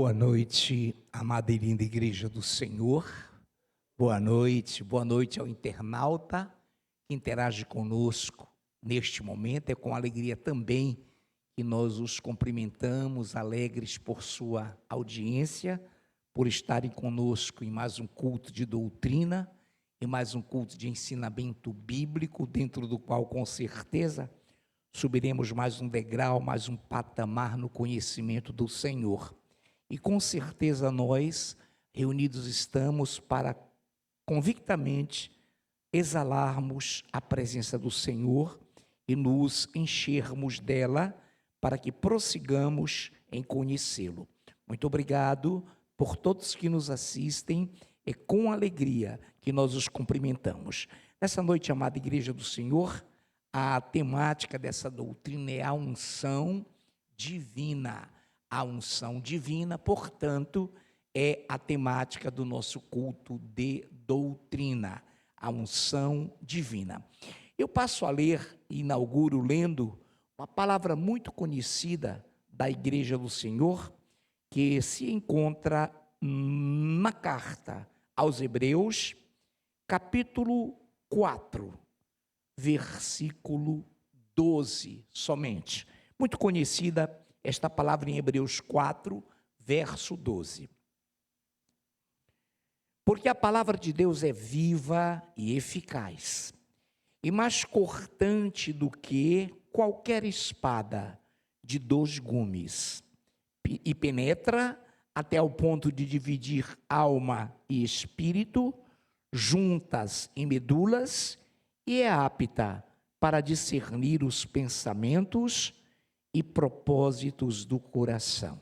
Boa noite, amada e linda Igreja do Senhor. Boa noite ao internauta que interage conosco neste momento. É com alegria também que nós os cumprimentamos, alegres por sua audiência, por estarem conosco em mais um culto de doutrina, em mais um culto de ensinamento bíblico, dentro do qual, com certeza, subiremos mais um degrau, mais um patamar no conhecimento do Senhor. E com certeza nós, reunidos estamos para convictamente exalarmos a presença do Senhor e nos enchermos dela para que prossigamos em conhecê-lo. Muito obrigado por todos que nos assistem, é com alegria que nós os cumprimentamos. Nessa noite, amada Igreja do Senhor, a temática dessa doutrina é a unção divina. A unção divina, portanto, é a temática do nosso culto de doutrina, a unção divina. Eu passo a ler e inauguro lendo uma palavra muito conhecida da Igreja do Senhor, que se encontra na carta aos Hebreus, capítulo 4, versículo 12 somente. Muito conhecida esta palavra em Hebreus 4, verso 12. Porque a palavra de Deus é viva e eficaz, e mais cortante do que qualquer espada de 2 gumes, e penetra até o ponto de dividir alma e espírito, juntas e medulas, e é apta para discernir os pensamentos e propósitos do coração.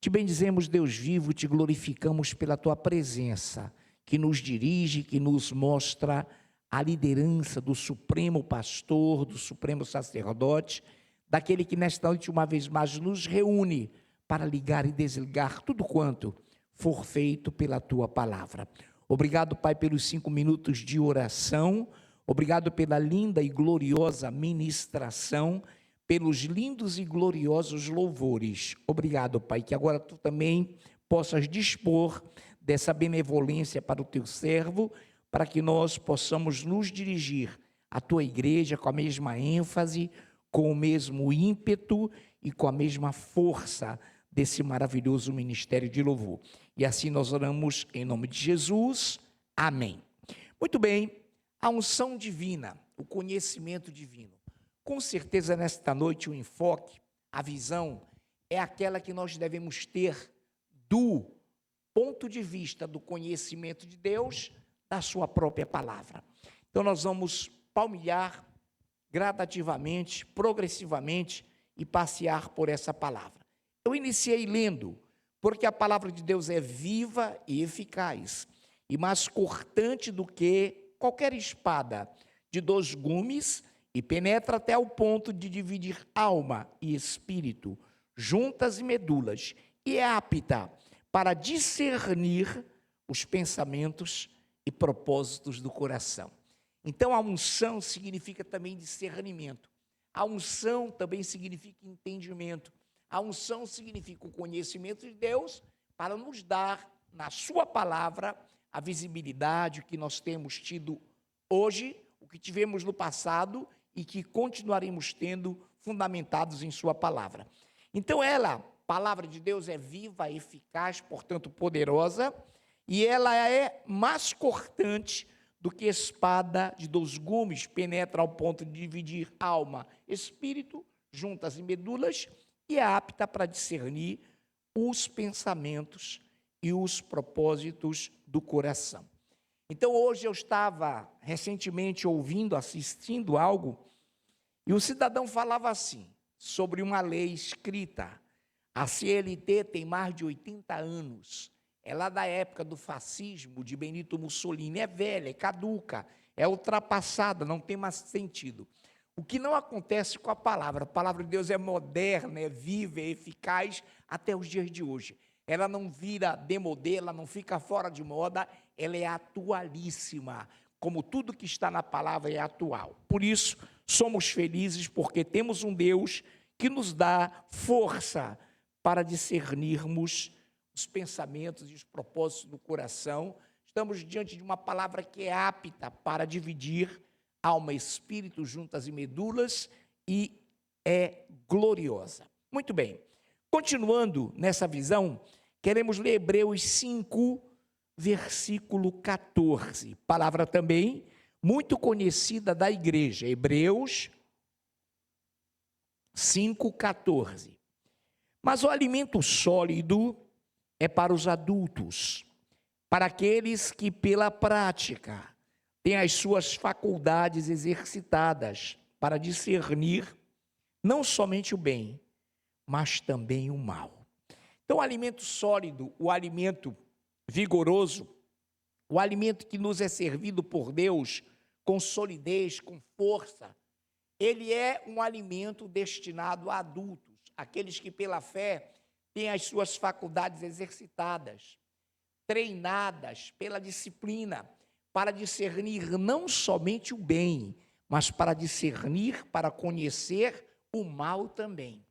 Te bendizemos, Deus vivo, te glorificamos pela tua presença, que nos dirige, que nos mostra a liderança do supremo pastor, do supremo sacerdote, daquele que nesta noite uma vez mais nos reúne para ligar e desligar tudo quanto for feito pela tua palavra. Obrigado, Pai, pelos 5 minutos de oração, obrigado pela linda e gloriosa ministração, pelos lindos e gloriosos louvores. Obrigado, Pai, que agora tu também possas dispor dessa benevolência para o teu servo, para que nós possamos nos dirigir à tua igreja com a mesma ênfase, com o mesmo ímpeto e com a mesma força desse maravilhoso ministério de louvor. E assim nós oramos em nome de Jesus. Amém. Muito bem, a unção divina, o conhecimento divino. Com certeza, nesta noite, o enfoque, a visão, é aquela que nós devemos ter do ponto de vista do conhecimento de Deus, da sua própria palavra. Então, nós vamos palmilhar gradativamente, progressivamente e passear por essa palavra. Eu iniciei lendo, porque a palavra de Deus é viva e eficaz, e mais cortante do que qualquer espada de 2 gumes, e penetra até o ponto de dividir alma e espírito, juntas e medulas, e é apta para discernir os pensamentos e propósitos do coração. Então, a unção significa também discernimento. A unção também significa entendimento. A unção significa o conhecimento de Deus para nos dar, na sua palavra, a visibilidade que nós temos tido hoje, o que tivemos no passado e que continuaremos tendo, fundamentados em sua palavra. Então ela, palavra de Deus, é viva, eficaz, portanto poderosa, e ela é mais cortante do que espada de 2 gumes, penetra ao ponto de dividir alma, espírito, juntas e medulas, e é apta para discernir os pensamentos e os propósitos do coração. Então, hoje eu estava recentemente ouvindo, assistindo algo, e o cidadão falava assim, sobre uma lei escrita. A CLT tem mais de 80 anos, é lá da época do fascismo, de Benito Mussolini, é velha, é caduca, é ultrapassada, não tem mais sentido. O que não acontece com a palavra de Deus é moderna, é viva, é eficaz até os dias de hoje. Ela não vira demodê, ela não fica fora de moda, ela é atualíssima, como tudo que está na palavra é atual. Por isso, somos felizes porque temos um Deus que nos dá força para discernirmos os pensamentos e os propósitos do coração. Estamos diante de uma palavra que é apta para dividir alma e espírito, juntas e medulas, e é gloriosa. Muito bem. Continuando nessa visão, queremos ler Hebreus 5, versículo 14. Palavra também muito conhecida da igreja. Hebreus 5, 14. Mas o alimento sólido é para os adultos, para aqueles que pela prática têm as suas faculdades exercitadas para discernir não somente o bem, mas também o mal. Então, o alimento sólido, o alimento vigoroso, o alimento que nos é servido por Deus com solidez, com força, ele é um alimento destinado a adultos, aqueles que pela fé têm as suas faculdades exercitadas, treinadas pela disciplina, para discernir não somente o bem, mas para discernir, para conhecer o mal também.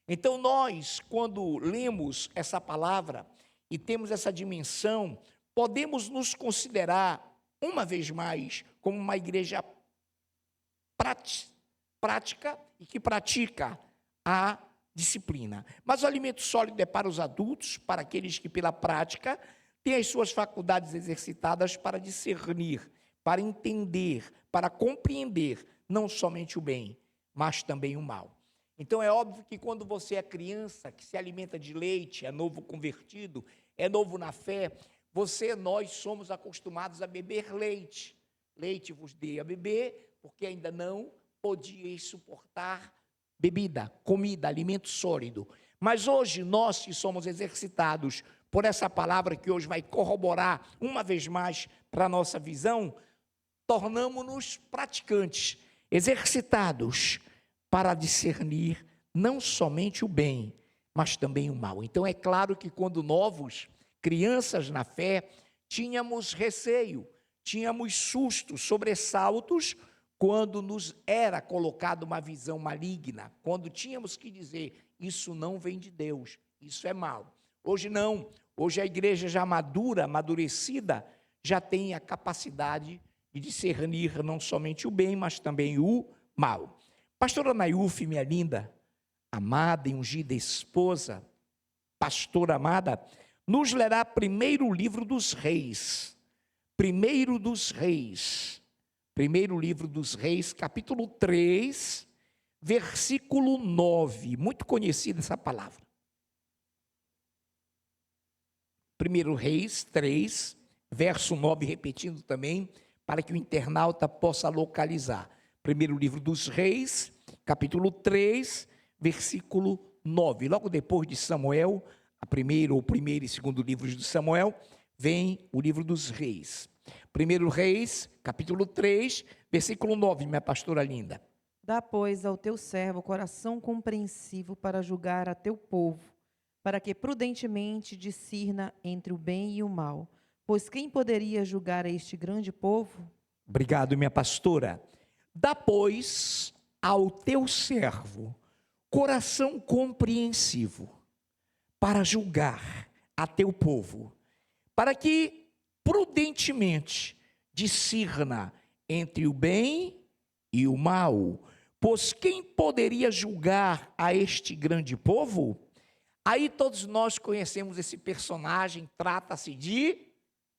Então nós, quando lemos essa palavra e temos essa dimensão, podemos nos considerar, uma vez mais, como uma igreja prática e que pratica a disciplina. Mas o alimento sólido é para os adultos, para aqueles que pela prática têm as suas faculdades exercitadas para discernir, para entender, para compreender não somente o bem, mas também o mal. Então é óbvio que quando você é criança, que se alimenta de leite, é novo convertido, é novo na fé, nós somos acostumados a beber leite. Leite vos dei a beber, porque ainda não podíeis suportar bebida, comida, alimento sólido. Mas hoje nós que somos exercitados por essa palavra que hoje vai corroborar uma vez mais para a nossa visão, tornamo-nos praticantes, exercitados para discernir não somente o bem, mas também o mal. Então é claro que quando novos, crianças na fé, tínhamos receio, tínhamos sustos, sobressaltos, quando nos era colocada uma visão maligna, quando tínhamos que dizer, isso não vem de Deus, isso é mal. Hoje não, hoje a igreja já madura, amadurecida, já tem a capacidade de discernir não somente o bem, mas também o mal. Pastora Nayuf, minha linda, amada e ungida esposa, pastora amada, nos lerá primeiro livro dos reis, primeiro livro dos reis, capítulo 3, versículo 9, muito conhecida essa palavra. Primeiro Reis 3, verso 9, repetindo também, para que o internauta possa localizar. Primeiro livro dos reis, capítulo 3, versículo 9. Logo depois de Samuel, o primeiro e segundo livros de Samuel, vem o livro dos reis. Primeiro Reis, capítulo 3, versículo 9, minha pastora linda. Dá, pois, ao teu servo coração compreensivo para julgar a teu povo, para que prudentemente discirna entre o bem e o mal. Pois quem poderia julgar a este grande povo? Obrigado, minha pastora. Dá, pois, ao teu servo coração compreensivo para julgar a teu povo, para que prudentemente discirna entre o bem e o mal. Pois quem poderia julgar a este grande povo? Aí todos nós conhecemos esse personagem, trata-se de,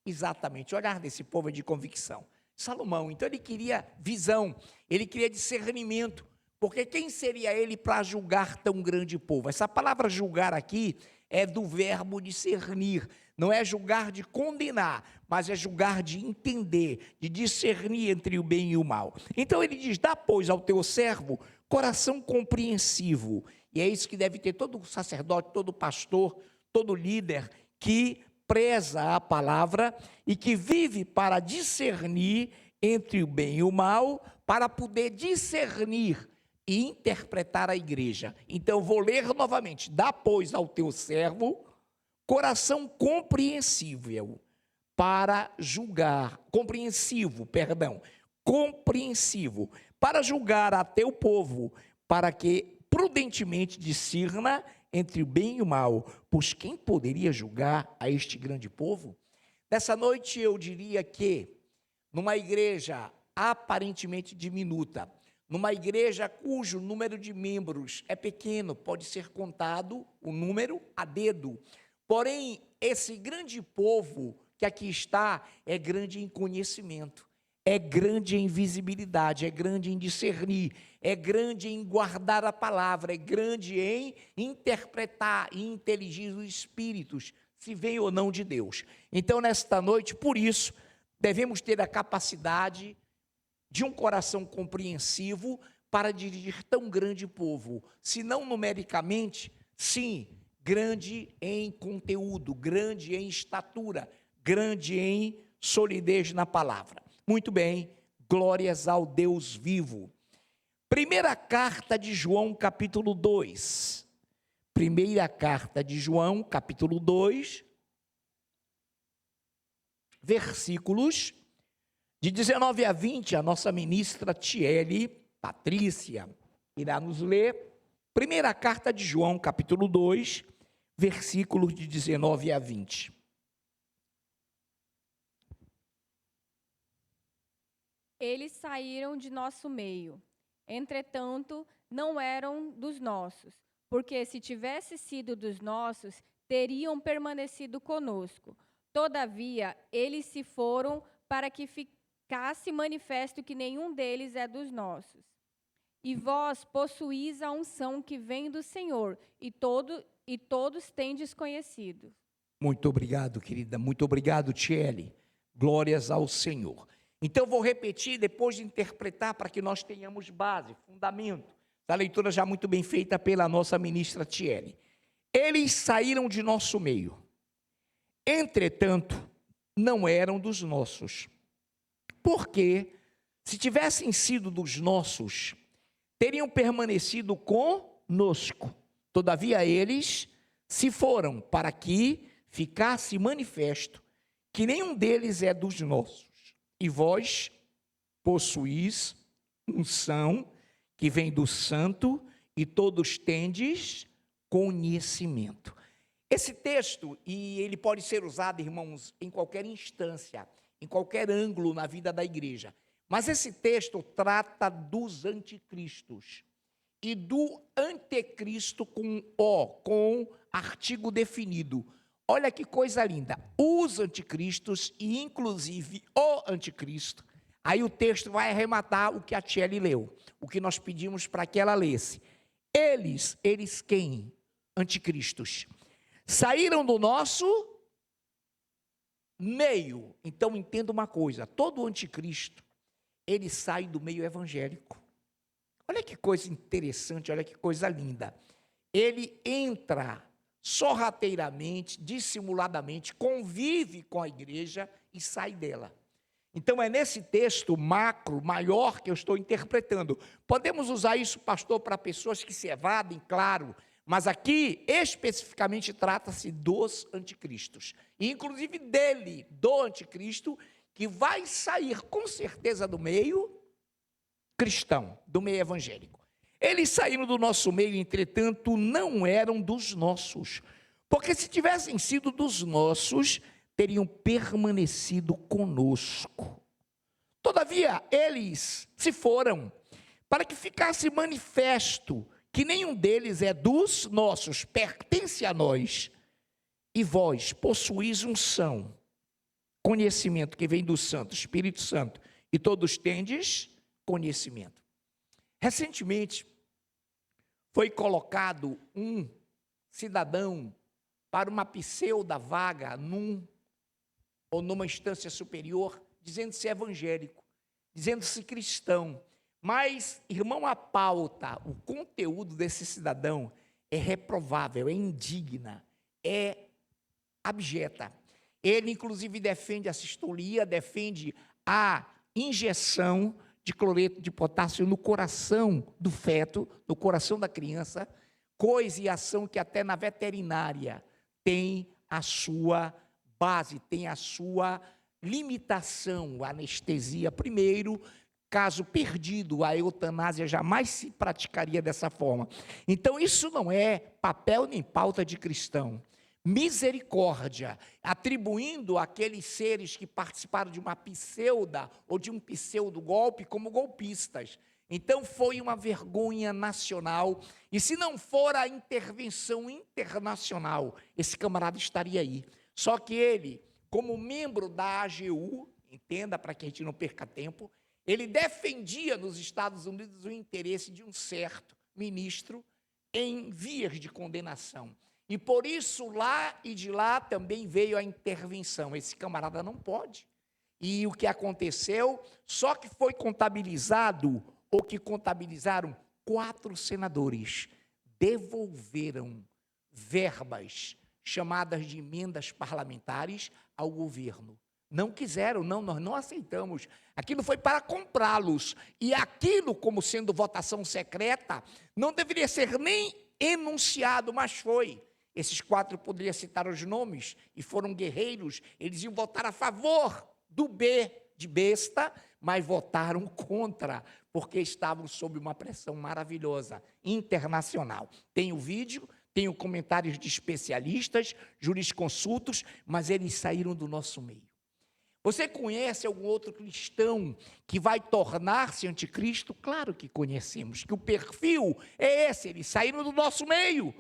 exatamente, olhar desse povo é de convicção. Salomão, então ele queria visão, ele queria discernimento, porque quem seria ele para julgar tão grande povo? Essa palavra julgar aqui é do verbo discernir, não é julgar de condenar, mas é julgar de entender, de discernir entre o bem e o mal. Então ele diz, dá pois ao teu servo coração compreensivo, e é isso que deve ter todo sacerdote, todo pastor, todo líder que preza a palavra e que vive para discernir entre o bem e o mal, para poder discernir e interpretar a igreja. Então vou ler novamente, dá pois ao teu servo coração compreensivo para julgar a teu povo, para que prudentemente discirna entre o bem e o mal, pois quem poderia julgar a este grande povo? Nessa noite eu diria que, numa igreja aparentemente diminuta, numa igreja cujo número de membros é pequeno, pode ser contado o número a dedo, porém, esse grande povo que aqui está é grande em conhecimento, é grande em visibilidade, é grande em discernir, é grande em guardar a palavra, é grande em interpretar e inteligir os espíritos, se vem ou não de Deus. Então, nesta noite, por isso, devemos ter a capacidade de um coração compreensivo para dirigir tão grande povo, se não numericamente, sim, grande em conteúdo, grande em estatura, grande em solidez na palavra. Muito bem, glórias ao Deus vivo. Primeira carta de João, capítulo 2. Primeira carta de João, capítulo 2, versículos de 19 a 20, a nossa ministra Tiele Patrícia irá nos ler. Primeira carta de João, capítulo 2, versículos de 19 a 20. Eles saíram de nosso meio, entretanto, não eram dos nossos, porque se tivesse sido dos nossos, teriam permanecido conosco. Todavia, eles se foram para que ficasse manifesto que nenhum deles é dos nossos. E vós possuís a unção que vem do Senhor, e todos tendes conhecido. Muito obrigado, querida, muito obrigado, Tiele. Glórias ao Senhor. Então, vou repetir, depois de interpretar, para que nós tenhamos base, fundamento, da leitura já muito bem feita pela nossa ministra Tiele. Eles saíram de nosso meio, entretanto, não eram dos nossos, porque, se tivessem sido dos nossos, teriam permanecido conosco. Todavia, eles se foram para que ficasse manifesto que nenhum deles é dos nossos. E vós possuís unção que vem do santo, e todos tendes conhecimento. Esse texto, e ele pode ser usado, irmãos, em qualquer instância, em qualquer ângulo na vida da igreja, mas esse texto trata dos anticristos, e do anticristo com artigo definido. Olha que coisa linda, os anticristos e inclusive o anticristo. Aí o texto vai arrematar o que a Tiele leu, o que nós pedimos para que ela lesse. Eles quem? Anticristos. Saíram do nosso meio. Então entenda uma coisa, todo anticristo, ele sai do meio evangélico. Olha que coisa interessante, olha que coisa linda. Ele entra sorrateiramente, dissimuladamente, convive com a igreja e sai dela. Então é nesse texto macro, maior, que eu estou interpretando. Podemos usar isso, pastor, para pessoas que se evadem, claro, mas aqui especificamente trata-se dos anticristos, e inclusive dele, do anticristo, que vai sair com certeza do meio cristão, do meio evangélico. Eles saíram do nosso meio, entretanto, não eram dos nossos, porque se tivessem sido dos nossos, teriam permanecido conosco. Todavia, eles se foram, para que ficasse manifesto que nenhum deles é dos nossos, pertence a nós. E vós possuís unção, conhecimento que vem do Santo, Espírito Santo, e todos tendes conhecimento. Recentemente, foi colocado um cidadão para uma pseuda vaga ou numa instância superior, dizendo-se evangélico, dizendo-se cristão. Mas, irmão, a pauta, o conteúdo desse cidadão é reprovável, é indigna, é abjeta. Ele, inclusive, defende a sistolia, defende a injeção de cloreto de potássio no coração do feto, no coração da criança, coisa e ação que até na veterinária tem a sua base, tem a sua limitação. A anestesia primeiro, caso perdido, a eutanásia jamais se praticaria dessa forma. Então, isso não é papel nem pauta de cristão. Misericórdia, atribuindo àqueles seres que participaram de uma pseuda ou de um pseudo golpe como golpistas. Então foi uma vergonha nacional, e se não for a intervenção internacional, esse camarada estaria aí. Só que ele, como membro da AGU, entenda para que a gente não perca tempo, ele defendia nos Estados Unidos o interesse de um certo ministro em vias de condenação. E por isso lá e de lá também veio a intervenção. Esse camarada não pode. E o que aconteceu, só que foi contabilizado, ou que contabilizaram 4 senadores, devolveram verbas chamadas de emendas parlamentares ao governo. Não quiseram, não, nós não aceitamos. Aquilo foi para comprá-los. E aquilo, como sendo votação secreta, não deveria ser nem enunciado, mas foi. Esses 4 poderiam citar os nomes, e foram guerreiros, eles iam votar a favor do B de besta, mas votaram contra, porque estavam sob uma pressão maravilhosa, internacional. Tem o vídeo, tem comentários de especialistas, jurisconsultos, mas eles saíram do nosso meio. Você conhece algum outro cristão que vai tornar-se anticristo? Claro que conhecemos, que o perfil é esse, eles saíram do nosso meio.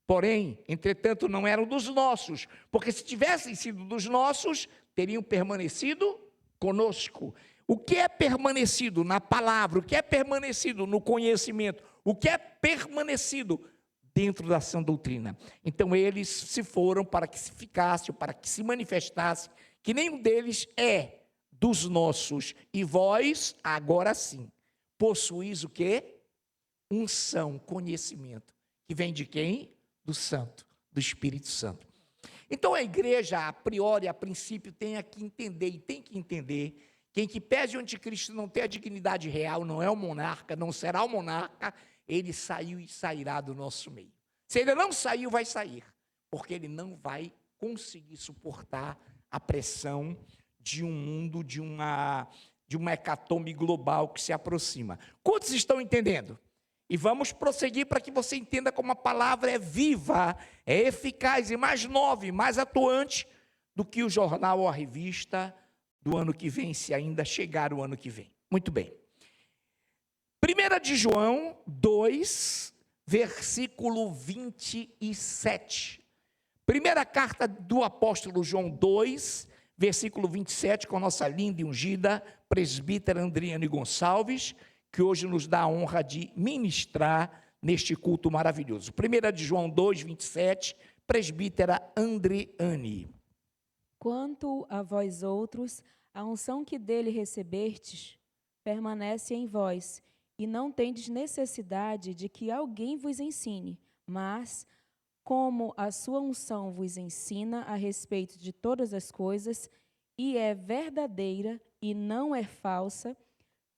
Porém, entretanto, não eram dos nossos, porque se tivessem sido dos nossos, teriam permanecido conosco. O que é permanecido na palavra, o que é permanecido no conhecimento, o que é permanecido dentro da sã doutrina. Então, eles se foram para que se ficasse, para que se manifestasse, que nenhum deles é dos nossos. E vós, agora sim, possuís o quê? Unção, conhecimento. Que vem de quem? Do Santo, do Espírito Santo. Então a igreja, a priori, a princípio, tem que entender, e tem que entender, quem que pede o anticristo não tem a dignidade real, não é o monarca, não será o monarca, ele saiu e sairá do nosso meio. Se ele não saiu, vai sair, porque ele não vai conseguir suportar a pressão de um mundo, de uma hecatombe global que se aproxima. Quantos estão entendendo? E vamos prosseguir para que você entenda como a palavra é viva, é eficaz e mais nova e mais atuante do que o jornal ou a revista do ano que vem, se ainda chegar o ano que vem. Muito bem. 1 de João 2, versículo 27. Primeira carta do apóstolo João 2, versículo 27, com a nossa linda e ungida presbítera Andriane Gonçalves, que hoje nos dá a honra de ministrar neste culto maravilhoso. 1 de João 2, 27, presbítera Andriane. Quanto a vós outros, a unção que dele recebestes permanece em vós, e não tendes necessidade de que alguém vos ensine, mas, como a sua unção vos ensina a respeito de todas as coisas, e é verdadeira e não é falsa,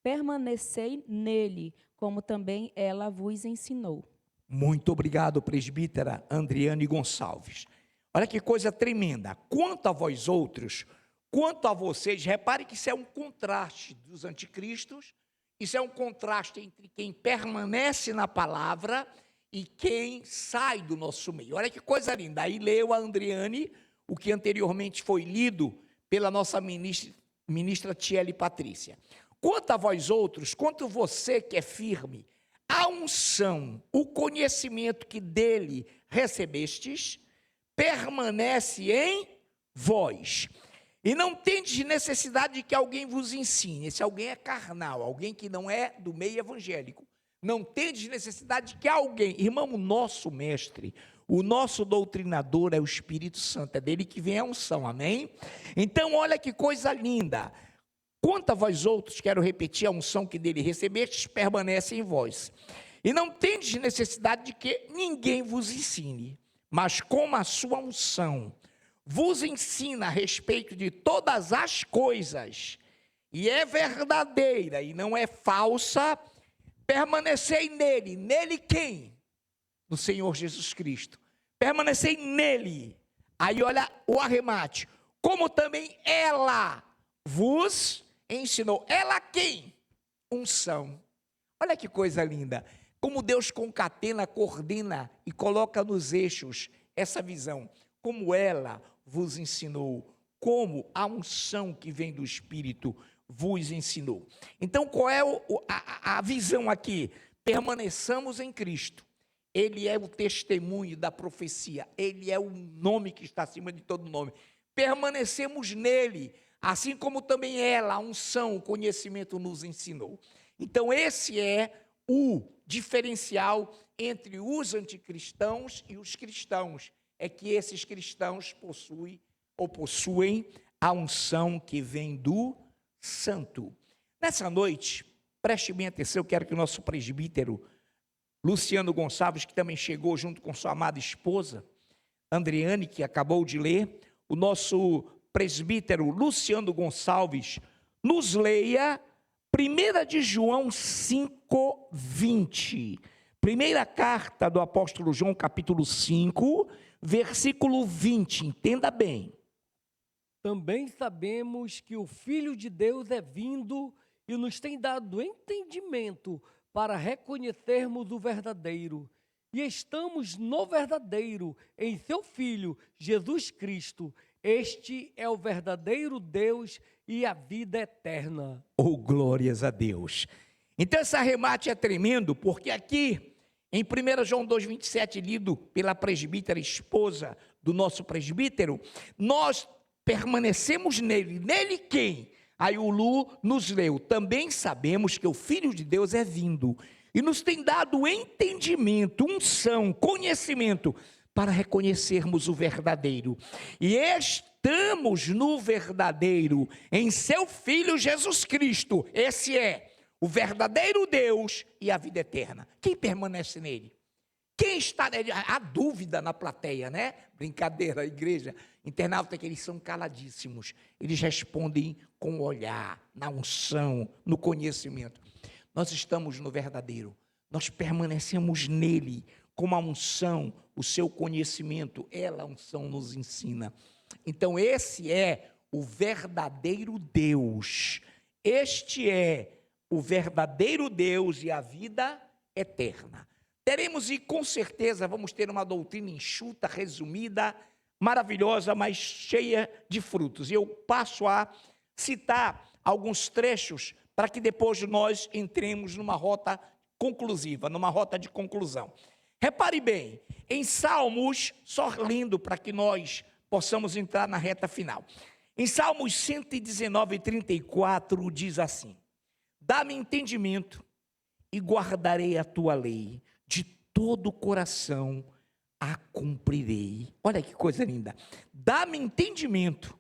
permanecei nele, como também ela vos ensinou. Muito obrigado, presbítera Andriane Gonçalves. Olha que coisa tremenda. Quanto a vós outros, quanto a vocês, repare que isso é um contraste dos anticristos, isso é um contraste entre quem permanece na palavra e quem sai do nosso meio. Olha que coisa linda. Aí leu a Andriane o que anteriormente foi lido pela nossa ministra Tiele Patrícia. Quanto a vós outros, quanto você que é firme, a unção, o conhecimento que dele recebestes, permanece em vós. E não tendes necessidade de que alguém vos ensine. Esse alguém é carnal, alguém que não é do meio evangélico. Não tendes necessidade de que alguém, irmão, o nosso mestre, o nosso doutrinador é o Espírito Santo, é dele que vem a unção, amém? Então, olha que coisa linda. Quanto a vós outros, quero repetir, a unção que dele recebestes permanece em vós. E não tendes necessidade de que ninguém vos ensine, mas como a sua unção vos ensina a respeito de todas as coisas, e é verdadeira e não é falsa, permanecei nele. Nele quem? No Senhor Jesus Cristo. Permanecei nele. Aí olha o arremate. Como também ela vos ensinou. Ela quem? unção. Olha que coisa linda. Como Deus concatena, coordena e coloca nos eixos essa visão. Como ela vos ensinou. Como a unção que vem do Espírito vos ensinou. Então, qual é a visão aqui? Permaneçamos em Cristo. Ele é o testemunho da profecia. Ele é o nome que está acima de todo nome. Permanecemos nele, assim como também ela, a unção, o conhecimento nos ensinou. Então, esse é o diferencial entre os anticristãos e os cristãos. É que esses cristãos possuem a unção que vem do Santo. Nessa noite, preste bem atenção, eu quero que o nosso presbítero, Luciano Gonçalves, que também chegou junto com sua amada esposa, Andreane, que acabou de ler, o nosso presbítero Luciano Gonçalves, nos leia 1 de João 5:20. Primeira carta do apóstolo João, capítulo 5, versículo 20. Entenda bem. Também sabemos que o Filho de Deus é vindo e nos tem dado entendimento para reconhecermos o verdadeiro. E estamos no verdadeiro, em seu Filho, Jesus Cristo. Este é o verdadeiro Deus e a vida eterna. Oh, glórias a Deus. Então esse arremate é tremendo, porque aqui, em 1 João 2,27, lido pela presbítera esposa do nosso presbítero, nós permanecemos nele. Nele quem? Aí o Lu nos leu, também sabemos que o Filho de Deus é vindo e nos tem dado entendimento, unção, conhecimento para reconhecermos o verdadeiro. E estamos no verdadeiro, em seu Filho Jesus Cristo. Esse é o verdadeiro Deus e a vida eterna. Quem permanece nele? Quem está nele? Há dúvida na plateia, né? Brincadeira, igreja. Internauta que eles são caladíssimos. Eles respondem com o olhar, na unção, no conhecimento. Nós estamos no verdadeiro. Nós permanecemos nele, com a unção, o seu conhecimento. Ela, a unção, nos ensina. Então, esse é o verdadeiro Deus. Este é o verdadeiro Deus e a vida eterna. Teremos, e com certeza vamos ter uma doutrina enxuta, resumida, maravilhosa, mas cheia de frutos. E eu passo a citar alguns trechos para que depois nós entremos numa rota conclusiva, numa rota de conclusão. Repare bem, em Salmos, só lendo para que nós possamos entrar na reta final. Em Salmos 119:34 diz assim: dá-me entendimento e guardarei a tua lei, de todo o coração a cumprirei. Olha que coisa linda. Dá-me entendimento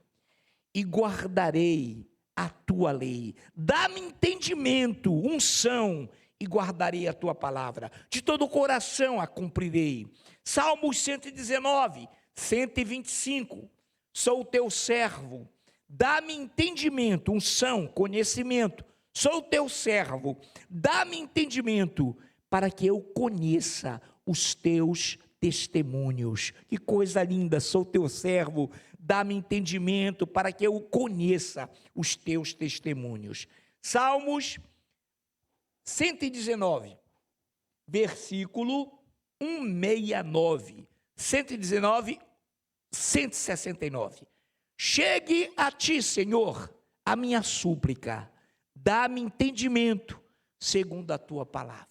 e guardarei a tua lei. Dá-me entendimento, unção, e guardarei a tua palavra. De todo o coração a cumprirei. Salmos 119, 125. Sou o teu servo. Dá-me entendimento, unção, conhecimento. Sou o teu servo. Dá-me entendimento para que eu conheça os teus testemunhos. Que coisa linda, sou teu servo, dá-me entendimento para que eu conheça os teus testemunhos. Salmos 119, versículo 169. 119, 169. Chegue a ti, Senhor, a minha súplica, dá-me entendimento segundo a tua palavra.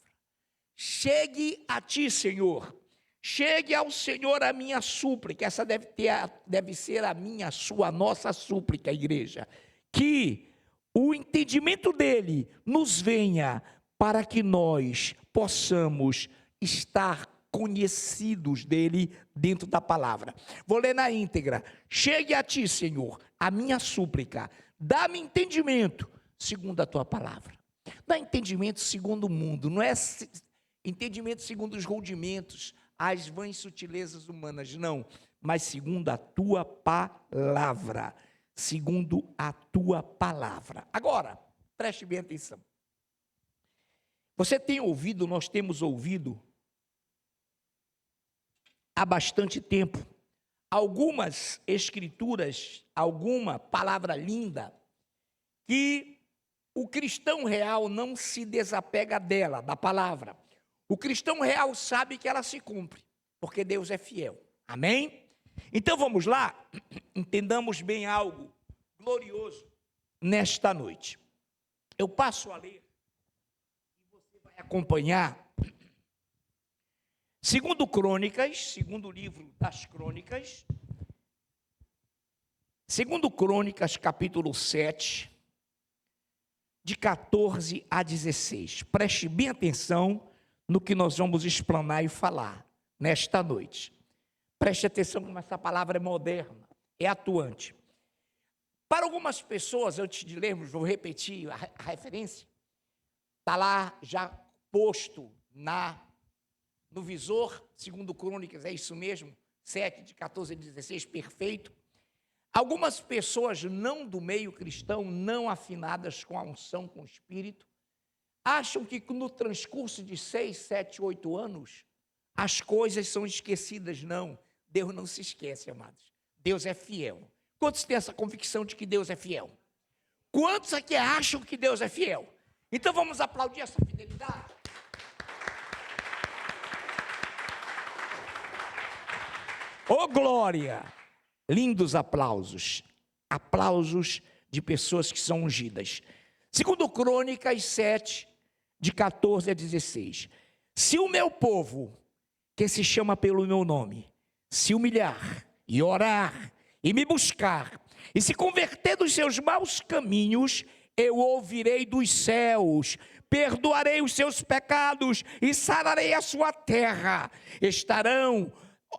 Chegue a ti, Senhor. Chegue ao Senhor a minha súplica. Essa deve ser a minha, a sua, a nossa súplica, igreja. Que o entendimento dele nos venha para que nós possamos estar conhecidos dele dentro da palavra. Vou ler na íntegra. Chegue a ti, Senhor, a minha súplica. Dá-me entendimento segundo a tua palavra. Não é entendimento segundo o mundo, não é entendimento segundo os rudimentos, as vãs sutilezas humanas, não, mas segundo a tua palavra, segundo a tua palavra. Agora, preste bem atenção. Você tem ouvido, nós temos ouvido, há bastante tempo, algumas escrituras, alguma palavra linda, que o cristão real não se desapega dela, da palavra. O cristão real sabe que ela se cumpre, porque Deus é fiel. Amém? Então vamos lá, entendamos bem algo glorioso nesta noite. Eu passo a ler, e você vai acompanhar, segundo Crônicas, segundo livro das Crônicas, segundo Crônicas, capítulo 7, de 14 a 16. Preste bem atenção no que nós vamos explanar e falar nesta noite. Preste atenção como essa palavra é moderna, é atuante. Para algumas pessoas, antes de lermos, vou repetir a referência, está lá já posto no visor, segundo Crônicas, é isso mesmo, 7, de 14 a 16, perfeito. Algumas pessoas não do meio cristão, não afinadas com a unção, com o Espírito, acham que no transcurso de 6, 7, 8 anos, as coisas são esquecidas. Não, Deus não se esquece, amados. Deus é fiel. Quantos têm essa convicção de que Deus é fiel? Quantos aqui acham que Deus é fiel? Então vamos aplaudir essa fidelidade? Ô glória! Lindos aplausos. Aplausos de pessoas que são ungidas. Segundo Crônicas 7, de 14 a 16. Se o meu povo, que se chama pelo meu nome, se humilhar e orar e me buscar e se converter dos seus maus caminhos, eu ouvirei dos céus, perdoarei os seus pecados e sararei a sua terra. Estarão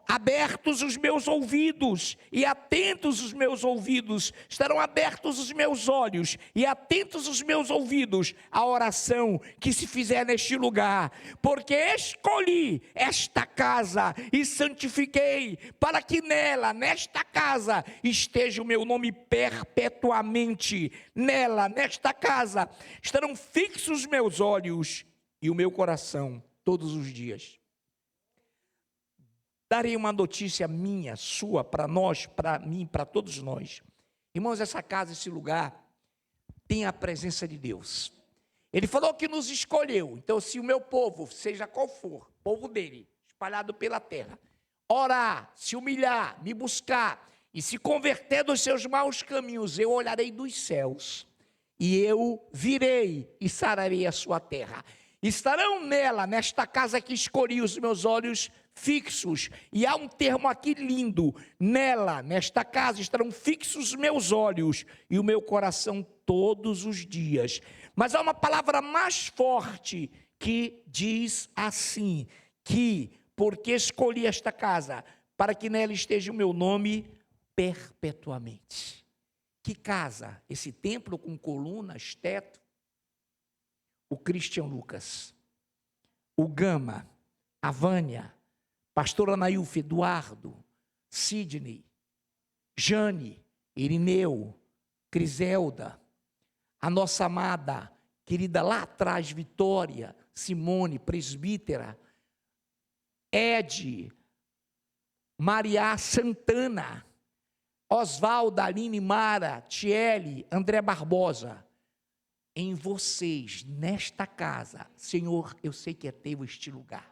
abertos os meus ouvidos e atentos os meus ouvidos, estarão abertos os meus olhos e atentos os meus ouvidos à oração que se fizer neste lugar, porque escolhi esta casa e santifiquei, para que nela, nesta casa, esteja o meu nome perpetuamente. Nela, nesta casa, estarão fixos os meus olhos e o meu coração todos os dias. Darei uma notícia minha, sua, para nós, para mim, para todos nós. Irmãos, essa casa, esse lugar, tem a presença de Deus. Ele falou que nos escolheu. Então, se o meu povo, seja qual for, povo dele, espalhado pela terra, orar, se humilhar, me buscar e se converter dos seus maus caminhos, eu olharei dos céus e eu virei e sararei a sua terra. Estarão nela, nesta casa que escolhi, os meus olhos fixos. E há um termo aqui lindo. Nela, nesta casa, estarão fixos os meus olhos e o meu coração todos os dias. Mas há uma palavra mais forte que diz assim, que porque escolhi esta casa, para que nela esteja o meu nome perpetuamente. Que casa? Esse templo com colunas, teto? O Christian Lucas, o Gama, a Vânia, pastor Anailfe, Eduardo, Sidney, Jane, Irineu, Criselda, a nossa amada, querida lá atrás, Vitória, Simone, presbítera, Ed, Maria Santana, Osvalda, Aline Mara, Tiele, André Barbosa. Em vocês, nesta casa, Senhor, eu sei que é teu este lugar.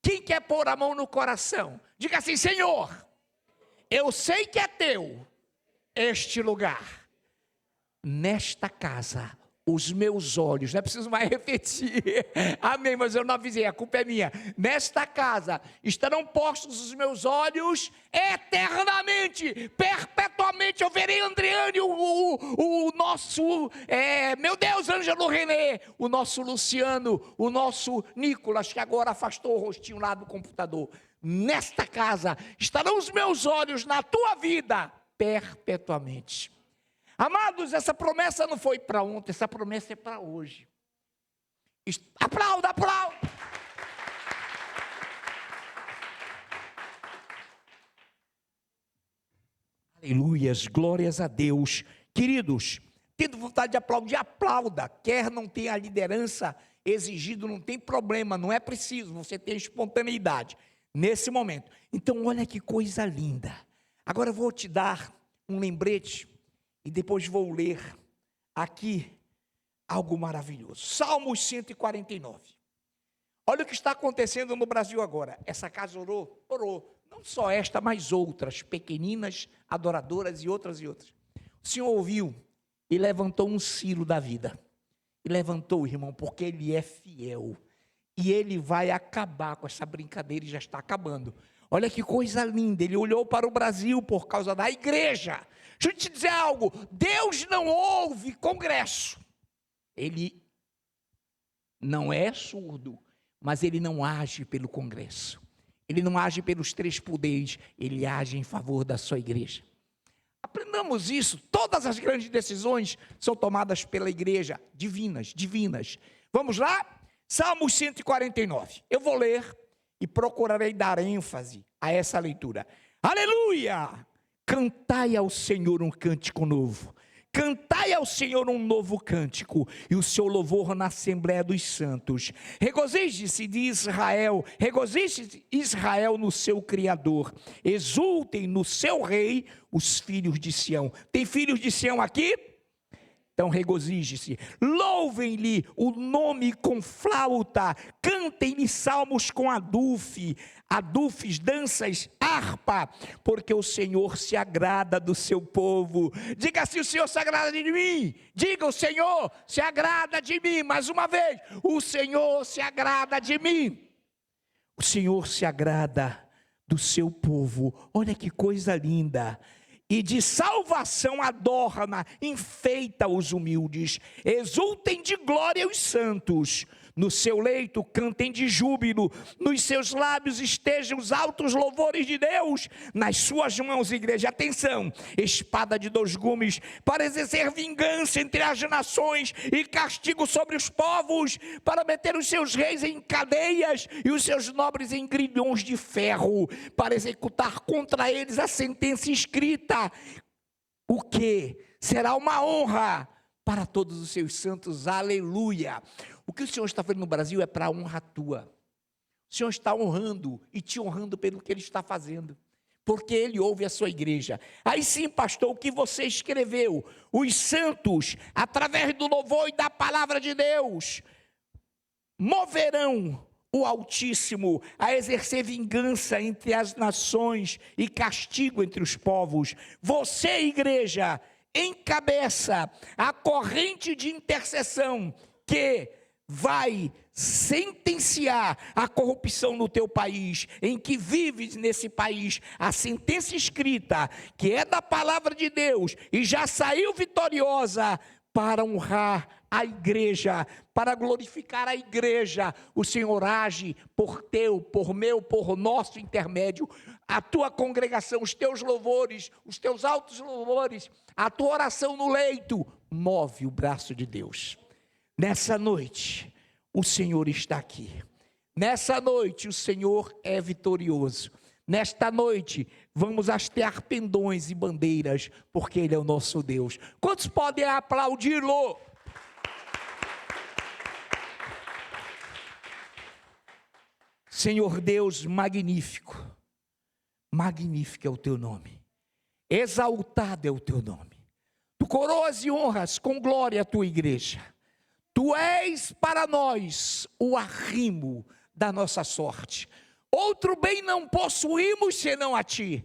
Quem quer pôr a mão no coração? Diga assim, Senhor, eu sei que é teu este lugar. Nesta casa, os meus olhos, não é preciso mais repetir, amém, mas eu não avisei, a culpa é minha. Nesta casa estarão postos os meus olhos eternamente, perpetuamente. Eu verei Andriane, o nosso, meu Deus, Ângelo René, o nosso Luciano, o nosso Nicolas, que agora afastou o rostinho lá do computador. Nesta casa estarão os meus olhos na tua vida, perpetuamente. Amados, essa promessa não foi para ontem, essa promessa é para hoje. Aplauda, aplauda. Aleluias, glórias a Deus. Queridos, tendo vontade de aplaudir, aplauda. Quer não ter a liderança exigido, não tem problema, não é preciso, você tem espontaneidade nesse momento. Então, olha que coisa linda. Agora eu vou te dar um lembrete. E depois vou ler aqui algo maravilhoso. Salmos 149. Olha o que está acontecendo no Brasil agora. Essa casa orou. Não só esta, mas outras, pequeninas, adoradoras e outras e outras. O Senhor ouviu e levantou um Ciro da vida. E levantou, irmão, porque Ele é fiel. E Ele vai acabar com essa brincadeira e já está acabando. Olha que coisa linda, Ele olhou para o Brasil por causa da igreja. Deixa eu te dizer algo, Deus não ouve congresso. Ele não é surdo, mas Ele não age pelo congresso. Ele não age pelos três poderes, Ele age em favor da sua igreja. Aprendamos isso, todas as grandes decisões são tomadas pela igreja, divinas. Vamos lá? Salmos 149. Eu vou ler e procurarei dar ênfase a essa leitura. Aleluia! Cantai ao Senhor um cântico novo. Cantai ao Senhor um novo cântico, e o seu louvor na Assembleia dos Santos. Regozije-se de Israel, regozije-se Israel no seu Criador. Exultem no seu Rei os filhos de Sião. Tem filhos de Sião aqui? Então regozije-se, louvem-lhe o nome com flauta, cantem-lhe salmos com adufes, danças, harpa, porque o Senhor se agrada do seu povo. Diga assim: o Senhor se agrada de mim. Diga: o Senhor se agrada de mim. Mais uma vez: o Senhor se agrada de mim. O Senhor se agrada do seu povo. Olha que coisa linda. E de salvação adorna, enfeita os humildes. Exultem de glória os santos. No seu leito cantem de júbilo, nos seus lábios estejam os altos louvores de Deus. Nas suas mãos, igreja, atenção, espada de dois gumes, para exercer vingança entre as nações e castigo sobre os povos, para meter os seus reis em cadeias e os seus nobres em grilhões de ferro, para executar contra eles a sentença escrita. O que será uma honra para todos os seus santos. Aleluia. O que o Senhor está fazendo no Brasil é para a honra tua. O Senhor está honrando e te honrando pelo que Ele está fazendo, porque Ele ouve a sua igreja. Aí sim, pastor, o que você escreveu, os santos, através do louvor e da palavra de Deus, moverão o Altíssimo a exercer vingança entre as nações e castigo entre os povos. Você, igreja, encabeça a corrente de intercessão que vai sentenciar a corrupção no teu país, em que vives nesse país. A sentença escrita, que é da palavra de Deus, e já saiu vitoriosa para honrar a igreja, para glorificar a igreja. O Senhor age por teu, por meu, por nosso intermédio. A tua congregação, os teus louvores, os teus altos louvores, a tua oração no leito, move o braço de Deus. Nessa noite, o Senhor está aqui. Nessa noite, o Senhor é vitorioso. Nesta noite, vamos hastear pendões e bandeiras, porque Ele é o nosso Deus. Quantos podem aplaudi-lo? Senhor Deus, magnífico. Magnífico é o teu nome. Exaltado é o teu nome. Tu coroas e honras com glória a tua igreja. Tu és para nós o arrimo da nossa sorte. Outro bem não possuímos senão a ti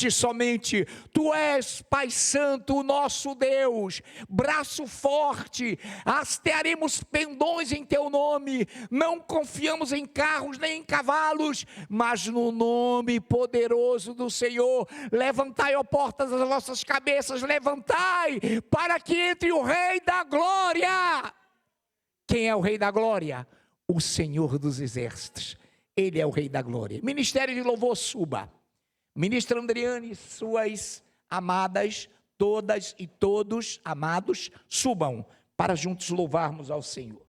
somente. Tu és, Pai Santo, o nosso Deus, braço forte, hastearemos pendões em teu nome, não confiamos em carros nem em cavalos, mas no nome poderoso do Senhor. Levantai, ó portas, as vossas cabeças, levantai, para que entre o Rei da Glória. Quem é o Rei da Glória? O Senhor dos Exércitos. Ele é o Rei da Glória. Ministério de Louvor, suba. Ministra Andriane, suas amadas, todas e todos amados, subam para juntos louvarmos ao Senhor.